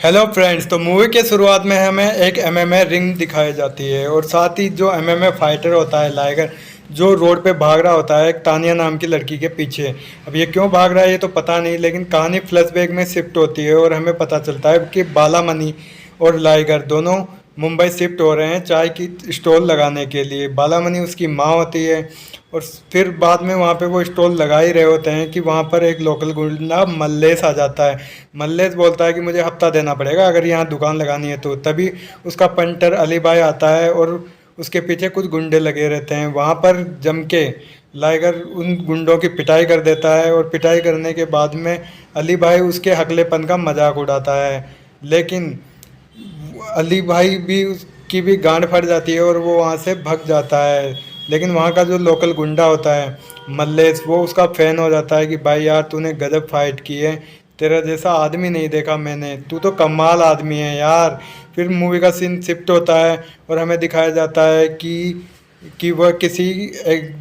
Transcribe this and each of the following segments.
Hello friends. तो movie के शुरुआत में हमें एक एमएमए रिंग दिखाई जाती है और साथ ही जो एमएमए फाइटर होता है लाइगर जो रोड पे भाग रहा होता है एक तानिया नाम की लड़की के पीछे। अब ये क्यों भाग रहा है ये तो पता नहीं, लेकिन कहानी फ्लैशबैक में शिफ्ट होती है और हमें पता चलता है कि बालामणि और लाइगर दोनों मुंबई शिफ्ट हो रहे हैं चाय की स्टॉल लगाने के लिए। बालामणि उसकी माँ होती है और फिर बाद में वहाँ पे वो स्टॉल लगा ही रहे होते हैं कि वहाँ पर एक लोकल गुंडा मल्लेश आ जाता है। मल्लेश बोलता है कि मुझे हफ्ता देना पड़ेगा अगर यहाँ दुकान लगानी है तो। तभी उसका पंटर अली भाई आता है और उसके पीछे कुछ गुंडे लगे रहते हैं। वहाँ पर जम के लाइगर उन गुंडों की पिटाई कर देता है और पिटाई करने के बाद में अली भाई उसके हकलेपन का मजाक उड़ाता है। लेकिन अली भाई भी उसकी भी गांड फट जाती है और वो वहाँ से भाग जाता है। लेकिन वहाँ का जो लोकल गुंडा होता है मल्लेश वो उसका फैन हो जाता है कि भाई यार तूने गजब फाइट की है, तेरा जैसा आदमी नहीं देखा मैंने, तू तो कमाल आदमी है यार। फिर मूवी का सीन शिफ्ट होता है और हमें दिखाया जाता है कि वह किसी एक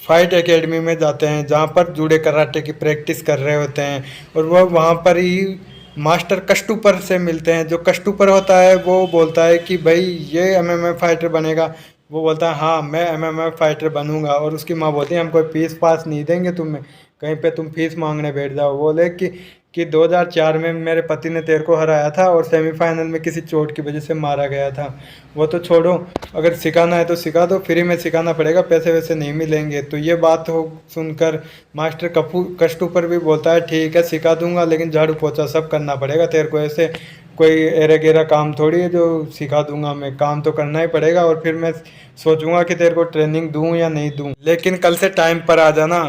फाइट एकेडमी में जाते हैं जहाँ पर जूडो कराटे की प्रैक्टिस कर रहे होते हैं। और वह वहाँ पर ही मास्टर कष्टुपर से मिलते हैं। जो कष्टुपर होता है वो बोलता है कि भाई ये एमएमए फाइटर बनेगा। वो बोलता है हाँ मैं एमएमए फाइटर बनूंगा। और उसकी माँ बोलती है हम कोई फीस पास नहीं देंगे तुम्हें, कहीं पे तुम फीस मांगने बैठ जाओ। बोले कि 2004 में मेरे पति ने तेरे को हराया था और सेमीफाइनल में किसी चोट की वजह से मारा गया था। वो तो छोड़ो, अगर सिखाना है तो सिखा दो, फ्री में सिखाना पड़ेगा, पैसे वैसे नहीं मिलेंगे। तो ये बात हो सुनकर मास्टर कष्टुपर भी बोलता है ठीक है सिखा दूंगा, लेकिन झाड़ू पोछा सब करना पड़ेगा तेरे को, ऐसे कोई एरा गेरा काम थोड़ी है जो सिखा दूंगा मैं, काम तो करना ही पड़ेगा। और फिर मैं सोचूंगा कि तेरे को ट्रेनिंग दूं या नहीं दूं, लेकिन कल से टाइम पर आ जाना।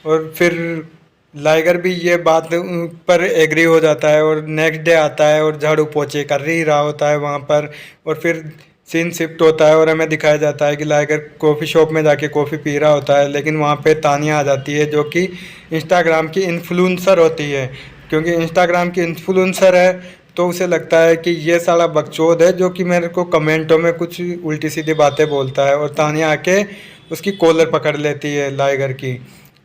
और फिर लाइगर भी ये बात पर एग्री हो जाता है और नेक्स्ट डे आता है और झाड़ू पोछे कर ही रहा होता है वहाँ पर। और फिर सीन शिफ्ट होता है और हमें दिखाया जाता है कि लाइगर कॉफ़ी शॉप में जाके कॉफ़ी पी रहा होता है। लेकिन वहाँ पे तानिया आ जाती है जो कि इंस्टाग्राम की इन्फ्लुएंसर होती है। क्योंकि इंस्टाग्राम की इन्फ्लुएंसर है तो उसे लगता है कि ये साला बकचोद है जो कि मेरे को कमेंटों में कुछ उल्टी सीधी बातें बोलता है। और तानिया आके उसकी कॉलर पकड़ लेती है लाइगर की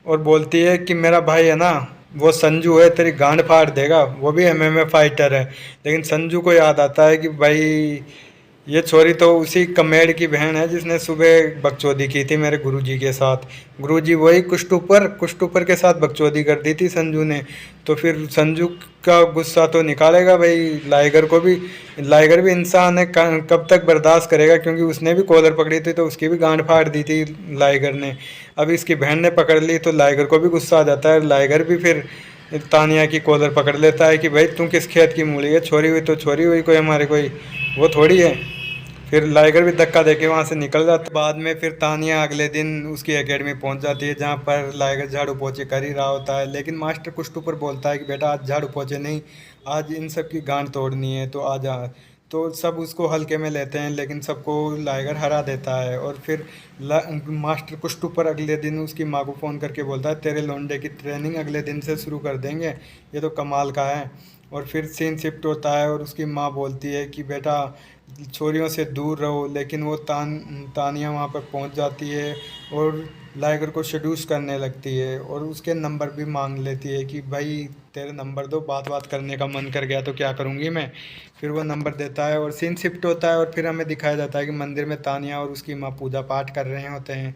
और बोलती है कि मेरा भाई है ना वो संजू है, तेरी गांड फाड़ देगा, वो भी एमएमए फाइटर है। लेकिन संजू को याद आता है कि भाई ये छोरी तो उसी कमेड़ की बहन है जिसने सुबह बकचोदी की थी मेरे गुरुजी के साथ। गुरुजी वही कुष्टुपर के साथ बकचोदी कर दी थी संजू ने। तो फिर संजू का गुस्सा तो निकालेगा भाई लाइगर को भी। लाइगर भी इंसान है, कब तक बर्दाश्त करेगा, क्योंकि उसने भी कॉलर पकड़ी थी तो उसकी भी गांड फाड़ दी थी लाइगर ने। अब इसकी बहन ने पकड़ ली तो लाइगर को भी गुस्सा आ जाता है। लाइगर भी फिर तानिया की कॉलर पकड़ लेता है कि भाई तू किस खेत की मूली है, छोरी हुई तो छोरी हुई, कोई हमारे कोई वो थोड़ी है। फिर लाइगर भी धक्का देके वहाँ से निकल जाता। बाद में फिर तानिया अगले दिन उसकी एकेडमी पहुँच जाती है जहाँ पर लाइगर झाड़ू पोछे कर ही रहा होता है। लेकिन मास्टर कुछ बोलता है कि बेटा आज झाड़ू पोछे नहीं, आज इन सब की गांड तोड़नी है तो आ जा। तो सब उसको हल्के में लेते हैं लेकिन सबको लाइगर हरा देता है। और फिर मास्टर कुछ अगले दिन उसकी माँ को फ़ोन करके बोलता है तेरे लौंडे की ट्रेनिंग अगले दिन से शुरू कर देंगे, ये तो कमाल का है। और फिर सीन शिफ्ट होता है और उसकी माँ बोलती है कि बेटा छोरियों से दूर रहो। लेकिन वो तानिया वहाँ पर पहुँच जाती है और लाइगर को सेड्यूस करने लगती है और उसके नंबर भी मांग लेती है कि भाई तेरे नंबर दो, बात बात करने का मन कर गया तो क्या करूँगी मैं। फिर वो नंबर देता है और सीन शिफ्ट होता है और फिर हमें दिखाया जाता है कि मंदिर में तानिया और उसकी माँ पूजा पाठ कर रहे होते हैं।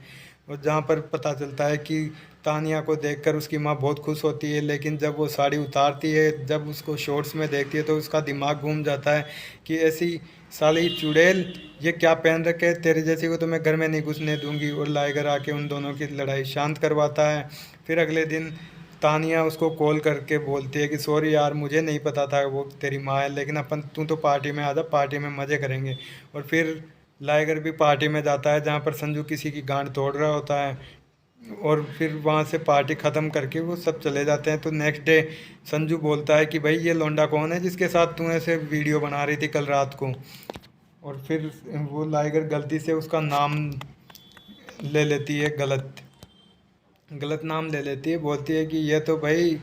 और जहाँ पर पता चलता है कि तानिया को देखकर उसकी माँ बहुत खुश होती है, लेकिन जब वो साड़ी उतारती है, जब उसको शॉर्ट्स में देखती है तो उसका दिमाग घूम जाता है कि ऐसी साली चुड़ैल ये क्या पहन रखे है, तेरे जैसी को तो मैं घर में नहीं घुसने दूंगी। और लाइगर आके उन दोनों की लड़ाई शांत करवाता है। फिर अगले दिन तानिया उसको कॉल करके बोलती है कि सॉरी यार मुझे नहीं पता था वो तेरी माँ है, लेकिन अपन तू तो पार्टी में आ जा, पार्टी में मज़े करेंगे। और फिर लाइगर भी पार्टी में जाता है जहाँ पर संजू किसी की गांड तोड़ रहा होता है। और फिर वहाँ से पार्टी ख़त्म करके वो सब चले जाते हैं। तो नेक्स्ट डे संजू बोलता है कि भाई ये लौंडा कौन है जिसके साथ तू ऐसे वीडियो बना रही थी कल रात को। और फिर वो लाइगर गलती से उसका नाम ले लेती है, गलत गलत नाम ले लेती है, बोलती है कि ये तो भाई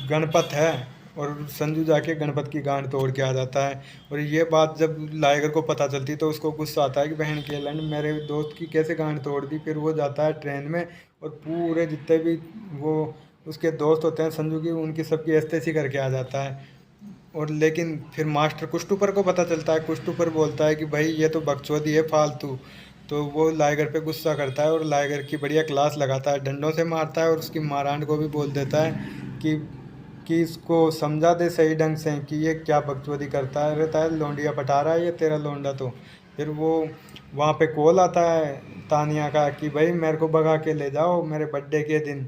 गणपत है। और संजू जाके गणपत की गांड तोड़ के आ जाता है। और ये बात जब लाइगर को पता चलती तो उसको गुस्सा आता है कि बहन के लंड मेरे दोस्त की कैसे गांड तोड़ दी। फिर वो जाता है ट्रेन में और पूरे जितने भी वो उसके दोस्त होते हैं संजू की उनकी सबकी एस्तेसी करके आ जाता है। और लेकिन फिर मास्टर कुस्टूपर को पता चलता है। कुस्टूपर बोलता है कि भाई ये तो बकचोदी है फालतू। तो वो लाइगर पे गुस्सा करता है और लाइगर की बढ़िया क्लास लगाता है, डंडों से मारता है और उसकी मारांड को भी बोल देता है कि इसको समझा दे सही ढंग से कि ये क्या बकचोदी करता है, रहता है, लौंडिया पटा रहा है ये तेरा लौंडा। तो फिर वो वहाँ पे कॉल आता है तानिया का कि भाई मेरे को भगा के ले जाओ मेरे बर्थडे के दिन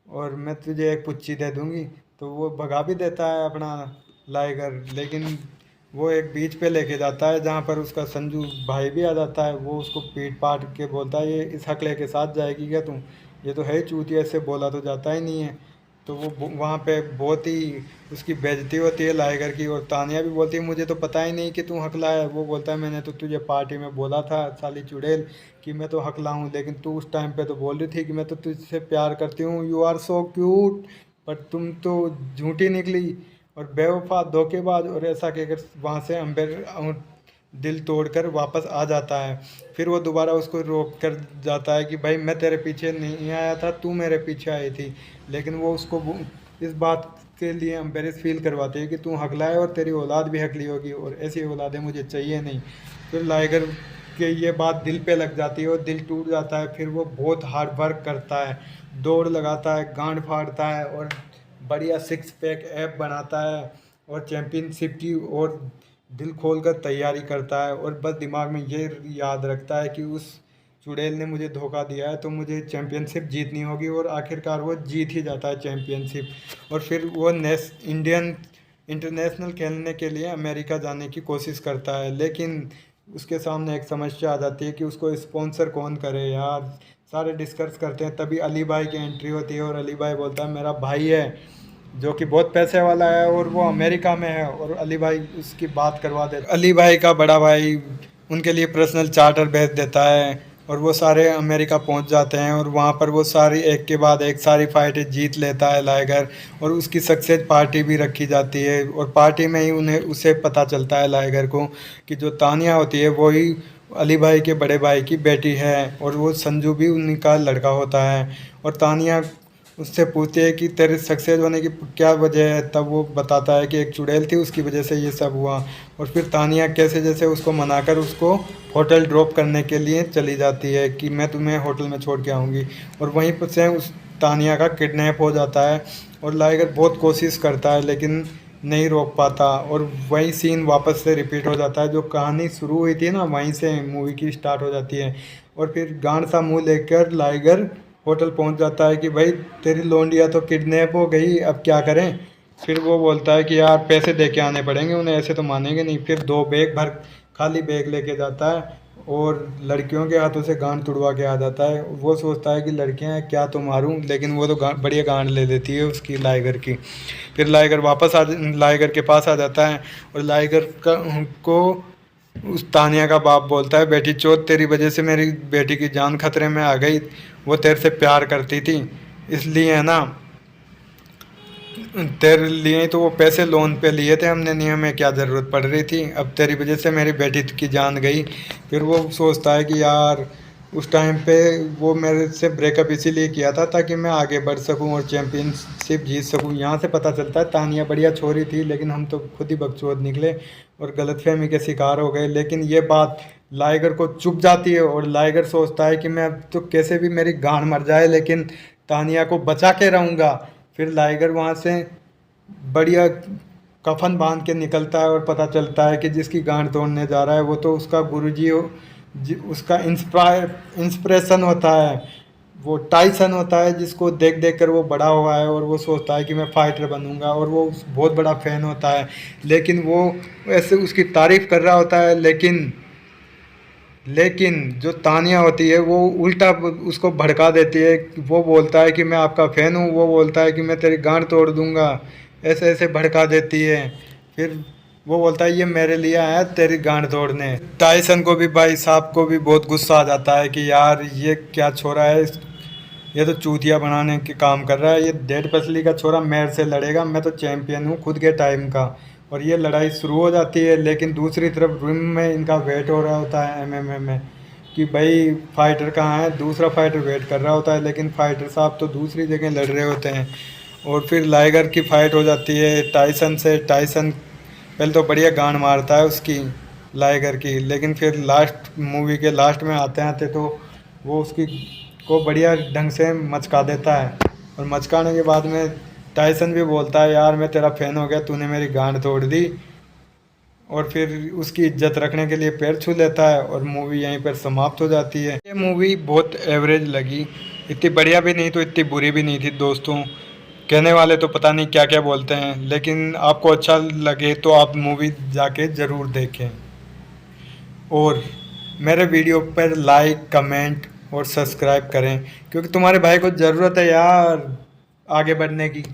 और मैं तुझे एक पुच्ची दे दूँगी। तो वो भगा भी देता है अपना लाइगर, लेकिन वो एक बीच पे लेके जाता है जहाँ पर उसका संजू भाई भी आ जाता है। वो उसको पीट पाट के बोलता है ये इस हकले के साथ जाएगी क्या तू, ये तो है ही चूतिया, इससे बोला तो जाता ही नहीं है। तो वो वहाँ पे बहुत ही उसकी बेइज्जती होती है लाइगर की। और तानिया भी बोलती है मुझे तो पता ही नहीं कि तू हकला है। वो बोलता है मैंने तो तुझे पार्टी में बोला था साली चुड़ैल कि मैं तो हकला हूँ, लेकिन तू उस टाइम पे तो बोल रही थी कि मैं तो तुझसे प्यार करती हूँ, यू आर सो क्यूट, पर तुम तो झूठी निकली और बेवफा धोखेबाज। और ऐसा कहकर वहाँ से अम्बेर दिल तोड़कर वापस आ जाता है। फिर वो दोबारा उसको रोक कर जाता है कि भाई मैं तेरे पीछे नहीं आया था, तू मेरे पीछे आई थी। लेकिन वो उसको इस बात के लिए एम्बेरस फील करवाते हैं कि तू हकला है और तेरी औलाद भी हकली होगी और ऐसी औलादें मुझे चाहिए नहीं। फिर लाइगर के ये बात दिल पे लग जाती है और दिल टूट जाता है। फिर वो बहुत हार्ड वर्क करता है, दौड़ लगाता है, गांड फाड़ता है और बढ़िया सिक्स पैक ऐप बनाता है और चैम्पियनशिप की और दिल खोल कर तैयारी करता है। और बस दिमाग में ये याद रखता है कि उस चुड़ैल ने मुझे धोखा दिया है तो मुझे चैम्पियनशिप जीतनी होगी। और आखिरकार वो जीत ही जाता है चैम्पियनशिप। और फिर वो इंटरनेशनल खेलने के लिए अमेरिका जाने की कोशिश करता है, लेकिन उसके सामने एक समस्या आ जाती है कि उसको स्पॉन्सर कौन करे यार। सारे डिस्कस करते हैं, तभी अली भाई की एंट्री होती है और अली भाई बोलता है मेरा भाई है जो कि बहुत पैसे वाला है और वो अमेरिका में है। और अली भाई उसकी बात करवा देता, अली भाई का बड़ा भाई उनके लिए पर्सनल चार्टर भेज देता है और वो सारे अमेरिका पहुंच जाते हैं। और वहाँ पर वो सारी एक के बाद एक सारी फाइटें जीत लेता है लाइगर। और उसकी सक्सेस पार्टी भी रखी जाती है और पार्टी में ही उन्हें उसे पता चलता है लाइगर को कि जो तानिया होती है वो ही अली भाई के बड़े भाई की बेटी है और वो संजू भी उन्हीं का लड़का होता है। और तानिया उससे पूछती है कि तेरे सक्सेस होने की क्या वजह है, तब वो बताता है कि एक चुड़ैल थी उसकी वजह से ये सब हुआ। और फिर तानिया कैसे जैसे उसको मनाकर उसको होटल ड्रॉप करने के लिए चली जाती है कि मैं तुम्हें होटल में छोड़ के आऊँगी। और वहीं पर से उस तानिया का किडनैप हो जाता है और लाइगर बहुत कोशिश करता है लेकिन नहीं रोक पाता। और वही सीन वापस से रिपीट हो जाता है, जो कहानी शुरू हुई थी ना वहीं से मूवी की स्टार्ट हो जाती है। और फिर गांड सा मुंह लेकर लाइगर होटल पहुंच जाता है कि भाई तेरी लौंडिया तो किडनैप हो गई, अब क्या करें। फिर वो बोलता है कि यार पैसे दे के आने पड़ेंगे उन्हें, ऐसे तो मानेंगे नहीं। फिर दो बैग भर खाली बैग लेके जाता है और लड़कियों के हाथों से गांड तुड़वा के आ जाता है। वो सोचता है कि लड़कियां हैं क्या तो मारूं, लेकिन वो तो बढ़िया गांड ले लेती है उसकी लाइगर की। फिर लाइगर वापस लाइगर के पास आ जाता है और लाइगर को उस तानिया का बाप बोलता है बेटी चोद तेरी वजह से मेरी बेटी की जान खतरे में आ गई, वो तेरे से प्यार करती थी इसलिए है ना, तेरे लिए तो वो पैसे लोन पे लिए थे हमने, नहीं हमें क्या ज़रूरत पड़ रही थी, अब तेरी वजह से मेरी बेटी की जान गई। फिर वो सोचता है कि यार उस टाइम पे वो मेरे से ब्रेकअप इसीलिए किया था ताकि मैं आगे बढ़ सकूं और चैम्पियनशिप जीत सकूं। यहाँ से पता चलता है तानिया बढ़िया छोरी थी लेकिन हम तो खुद ही बकचोद निकले और गलतफहमी के शिकार हो गए। लेकिन ये बात लाइगर को चुभ जाती है और लाइगर सोचता है कि मैं अब तो कैसे भी मेरी गांड मर जाए लेकिन तानिया को बचा के रहूँगा। फिर लाइगर वहाँ से बढ़िया कफन बांध के निकलता है और पता चलता है कि जिसकी गांड तोड़ने जा रहा है वो तो उसका गुरुजी उसका इंस्पिरेशन होता है, वो टाइसन होता है जिसको देख देख कर वो बड़ा हुआ है और वो सोचता है कि मैं फाइटर बनूंगा और वो बहुत बड़ा फैन होता है। लेकिन वो ऐसे उसकी तारीफ कर रहा होता है लेकिन जो तानिया होती है वो उल्टा उसको भड़का देती है। वो बोलता है कि मैं आपका फ़ैन हूँ, वो बोलता है कि मैं तेरी गांड तोड़ दूंगा, ऐसे ऐसे भड़का देती है। फिर वो बोलता है ये मेरे लिए आया तेरी गांड तोड़ने। टाइसन को भी भाई साहब को भी बहुत गुस्सा आ जाता है कि यार ये क्या छोरा है, ये तो चूतिया बनाने के काम कर रहा है, ये डेढ़ पसली का छोरा मेरे से लड़ेगा, मैं तो चैंपियन हूँ खुद के टाइम का। और ये लड़ाई शुरू हो जाती है लेकिन दूसरी तरफ रिम में इनका वेट हो रहा होता है एमएमए में कि भाई फाइटर कहाँ है। दूसरा फाइटर वेट कर रहा होता है लेकिन फाइटर साहब तो दूसरी जगह लड़ रहे होते हैं। और फिर लाइगर की फ़ाइट हो जाती है टाइसन से। टाइसन पहले तो बढ़िया गान मारता है उसकी लाइगर की, लेकिन फिर लास्ट मूवी के लास्ट में आते आते तो वो उसकी को बढ़िया ढंग से मचका देता है। और मचकाने के बाद में टाइसन भी बोलता है यार मैं तेरा फैन हो गया, तूने मेरी गांड तोड़ दी। और फिर उसकी इज्जत रखने के लिए पैर छू लेता है और मूवी यहीं पर समाप्त हो जाती है। ये मूवी बहुत एवरेज लगी, इतनी बढ़िया भी नहीं तो इतनी बुरी भी नहीं थी दोस्तों। कहने वाले तो पता नहीं क्या क्या बोलते हैं, लेकिन आपको अच्छा लगे तो आप मूवी जाके ज़रूर देखें। और मेरे वीडियो पर लाइक कमेंट और सब्सक्राइब करें, क्योंकि तुम्हारे भाई को ज़रूरत है यार आगे बढ़ने की।